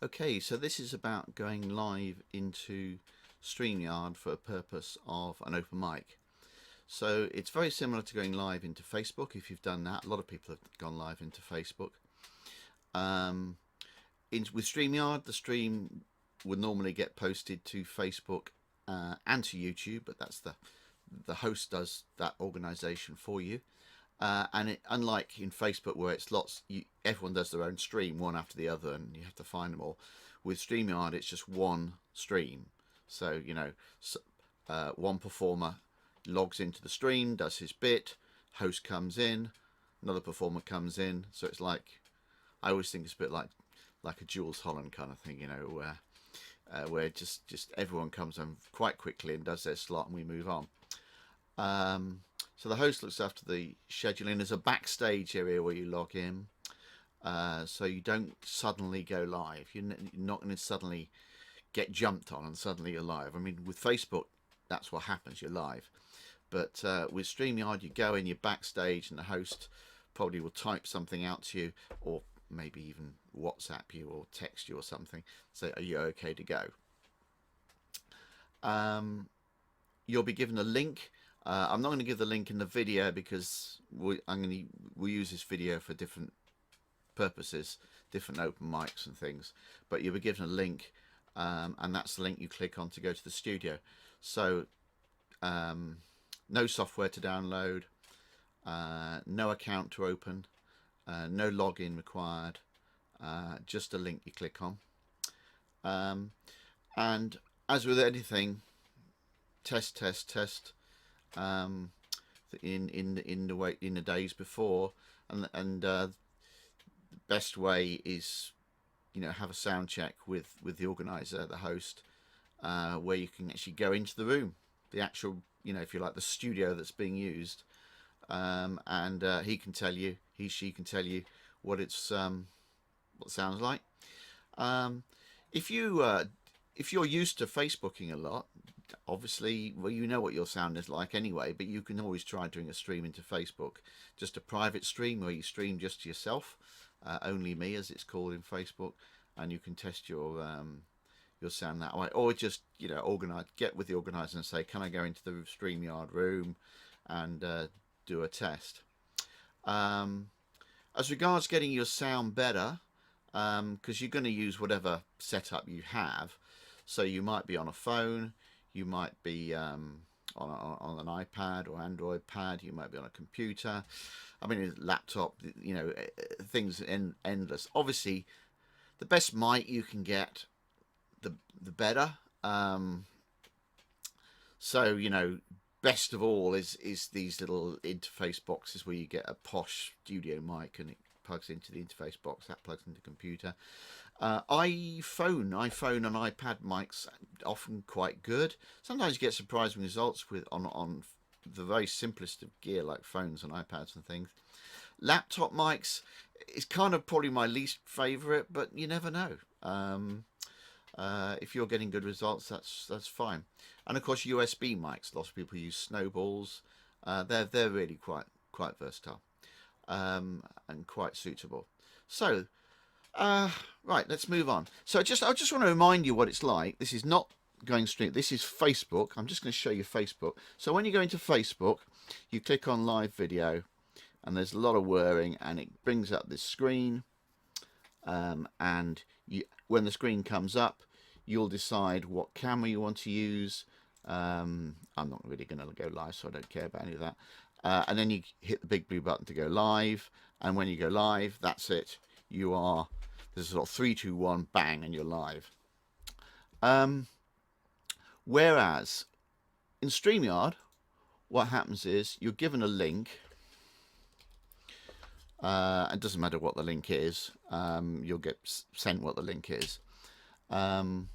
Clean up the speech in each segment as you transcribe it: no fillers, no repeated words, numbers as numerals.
Okay, so this is about going live into Streamyard for a purpose of an open mic. So it's very similar to going live into Facebook. If you've done that, a lot of people have gone live into Facebook. With Streamyard, the stream would normally get posted to Facebook and to YouTube, but that's the host does that organization for you. Unlike in Facebook where it's everyone does their own stream one after the other and you have to find them all, with StreamYard it's just one stream. So one performer logs into the stream, does his bit, host comes in, another performer comes in. So it's like, I always think it's a bit like a Jules Holland kind of thing, where just everyone comes on quite quickly and does their slot and we move on. So the host looks after the scheduling. There's a backstage area where you log in, so you don't suddenly go live. You're not going to suddenly get jumped on and suddenly you're live. I mean, with Facebook, that's what happens. You're live. But with StreamYard, you go in, you're backstage, and the host probably will type something out to you, or maybe even WhatsApp you or text you or something. Say, are you okay to go? You'll be given a link. I'm not going to give the link in the video because we'll use this video for different purposes, different open mics and things. But you'll be given a link, and that's the link you click on to go to the studio. So no software to download, no account to open, no login required, just a link you click on. And as with anything, test. In the days before, and the best way is have a sound check with the organizer, the host, where you can actually go into the room, the actual if you like the studio that's being used, and he she can tell you what it sounds like. If you're used to Facebooking a lot, obviously, well, you know what your sound is like anyway, but you can always try doing a stream into Facebook, just a private stream where you stream just to yourself, only me as it's called in Facebook, and you can test your sound that way, or just get with the organizer and say, can I go into the StreamYard room and do a test. As regards getting your sound better, because you're going to use whatever setup you have, so you might be on a phone, you might be on an iPad or Android pad, you might be on a computer, I mean a laptop, things endless. Obviously the best mic you can get, the better. So best of all is these little interface boxes where you get a posh studio mic and it plugs into the interface box, that plugs into the computer. iPhone and iPad mics are often quite good. Sometimes you get surprising results on the very simplest of gear like phones and iPads and things. Laptop mics is kind of probably my least favorite, but you never know. If you're getting good results, that's fine. And of course USB mics, lots of people use snowballs. They're really quite versatile, and quite suitable. So right, let's move on. So I just want to remind you what it's like. This is not going stream. This is Facebook. I'm just going to show you Facebook. So when you go into Facebook, you click on live video, and there's a lot of whirring, and it brings up this screen. And when the screen comes up, you'll decide what camera you want to use. I'm not really going to go live, so I don't care about any of that. And then you hit the big blue button to go live, and when you go live, that's it. There's a sort of 3, 2, 1, bang, and you're live. Whereas in StreamYard, what happens is you're given a link. It doesn't matter what the link is. You'll get sent what the link is. And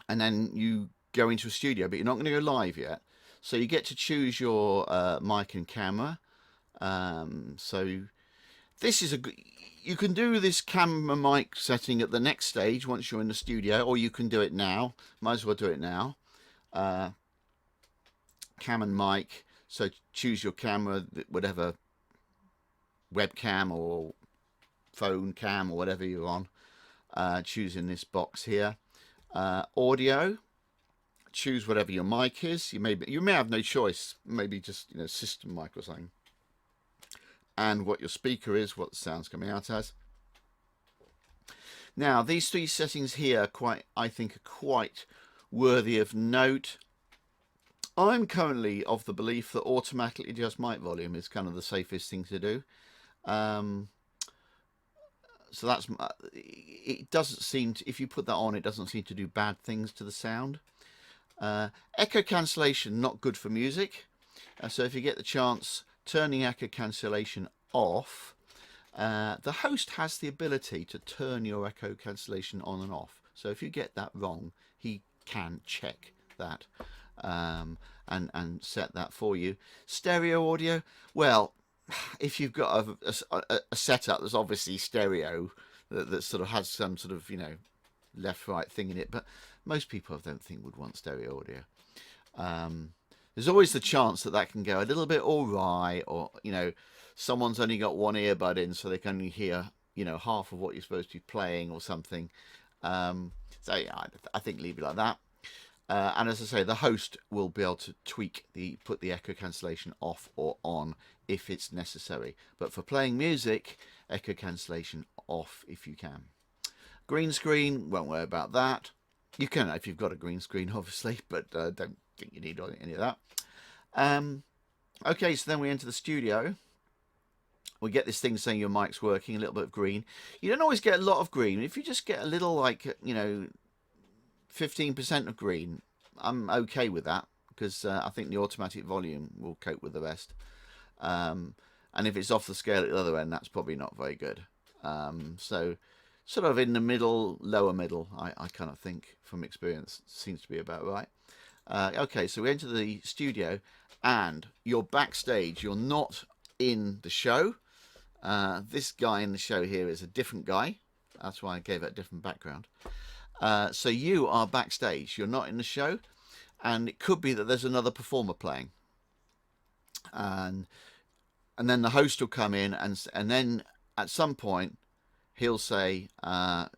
then you go into a studio, but you're not going to go live yet. So you get to choose your mic and camera. So this is you can do this camera mic setting at the next stage once you're in the studio, or you can do it now. Might as well do it now. Cam and mic. So choose your camera, whatever webcam or phone cam or whatever you're on. choosing this box here. Audio, choose whatever your mic is. You may have no choice, maybe just, you know, system mic or something. And what your speaker is, what the sound's coming out as. Now, these three settings here I think are quite worthy of note. I'm currently of the belief that automatically adjust mic volume is kind of the safest thing to do. So that's, it doesn't seem to, if you put that on, it doesn't seem to do bad things to the sound. Echo cancellation, not good for music. So if you get the chance, turning echo cancellation off. The host has the ability to turn your echo cancellation on and off. So if you get that wrong, he can check that and set that for you. Stereo audio, well, if you've got a setup that's obviously stereo, that sort of has some sort of, you know, left-right thing in it, but most people I don't think would want stereo audio. There's always the chance that can go a little bit awry, or, you know, someone's only got one earbud in, so they can only hear, you know, half of what you're supposed to be playing or something. So yeah, I think leave it like that. And as I say, the host will be able to put the echo cancellation off or on if it's necessary. But for playing music, echo cancellation off if you can. Green screen, won't worry about that. You can if you've got a green screen, obviously, but don't think you need any of that. Okay, so then we enter the studio. We get this thing saying your mic's working, a little bit of green. You don't always get a lot of green. If you just get a little, like, you know, 15% of green, I'm okay with that, because I think the automatic volume will cope with the rest. And if it's off the scale at the other end, that's probably not very good. So sort of in the middle, lower middle, I kind of think from experience seems to be about right. Okay, so we enter the studio and you're backstage. You're not in the show. This guy in the show here is a different guy. That's why I gave it a different background. So you are backstage. You're not in the show, and it could be that there's another performer playing. And then the host will come in, and then at some point he'll say,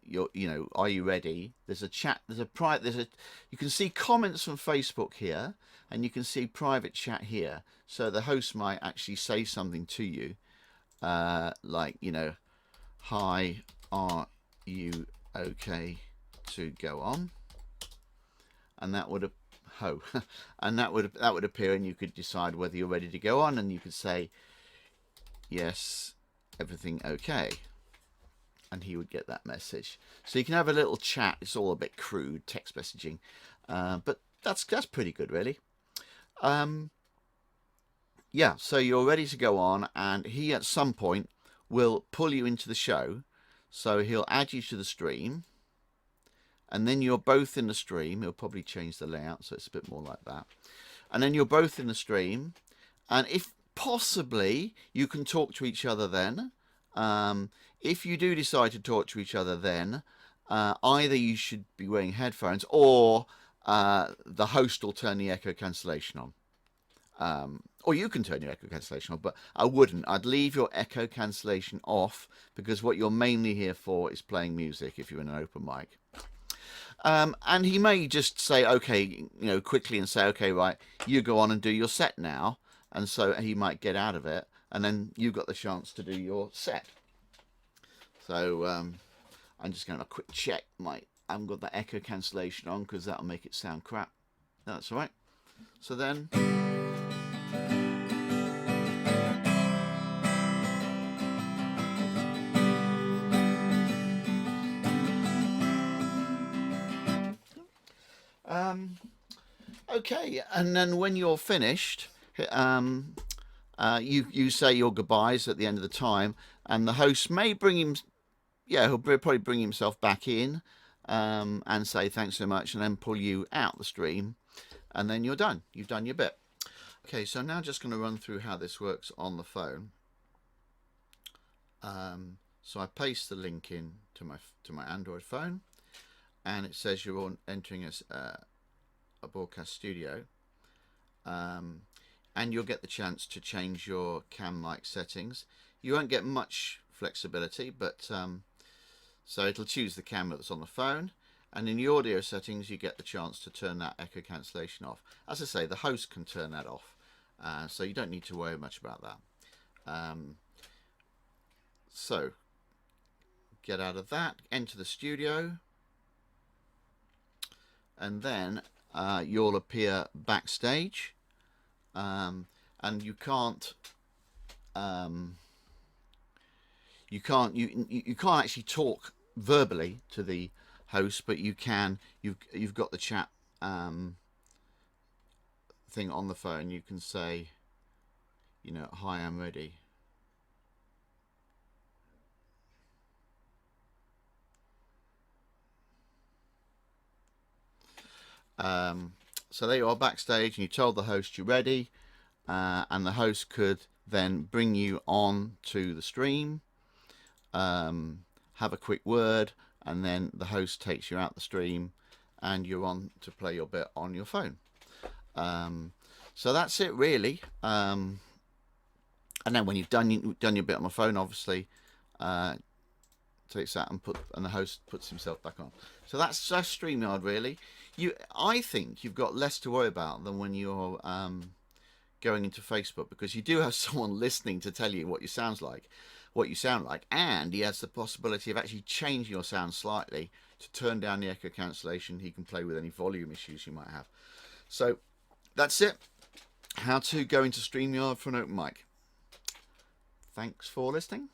you know, are you ready? There's a chat. You can see comments from Facebook here, and you can see private chat here. So the host might actually say something to you, like, you know, hi, are you okay to go on? And that would and that would appear, and you could decide whether you're ready to go on, and you could say yes, everything okay, and he would get that message. So you can have a little chat. It's all a bit crude text messaging, but that's pretty good, really. Yeah, so you're ready to go on, and he at some point will pull you into the show. So he'll add you to the stream, and then you're both in the stream. He'll probably change the layout so it's a bit more like that. And then you're both in the stream, and if possibly you can talk to each other then. If you do decide to talk to each other then, either you should be wearing headphones, or the host will turn the echo cancellation on. Or you can turn your echo cancellation on, but I wouldn't. I'd leave your echo cancellation off, because what you're mainly here for is playing music if you're in an open mic. And he may just say, okay, you know, quickly, and say, okay, right, you go on and do your set now. And so he might get out of it, and then you've got the chance to do your set. So I'm just going to have a quick check. I haven't got that echo cancellation on, because that'll make it sound crap. That's all right. So then... okay, and then when you're finished, you say your goodbyes at the end of the time, and the host may bring him, he'll probably bring himself back in, and say thanks so much, and then pull you out the stream, and then you're done. You've done your bit. Okay, so I'm now just going to run through how this works on the phone. So I paste the link in to my Android phone, and it says you're entering a broadcast studio, and you'll get the chance to change your cam mic settings. You won't get much flexibility, but So it'll choose the camera that's on the phone, and in the audio settings you get the chance to turn that echo cancellation off. As I say, the host can turn that off, so you don't need to worry much about that. So get out of that, enter the studio, and then you'll appear backstage, and you can't actually talk verbally to the host, but you can. You've got the chat thing on the phone. You can say, you know, hi, I'm ready. So there you are backstage, and you told the host you're ready, and the host could then bring you on to the stream, have a quick word, and then the host takes you out the stream and you're on to play your bit on your phone. So that's it really. And then when you've done your bit on the phone, obviously takes that and the host puts himself back on. So that's StreamYard really. I think you've got less to worry about than when you're going into Facebook, because you do have someone listening to tell you what you sound like, and he has the possibility of actually changing your sound slightly to turn down the echo cancellation. He can play with any volume issues you might have. So that's it. How to go into StreamYard for an open mic. Thanks for listening.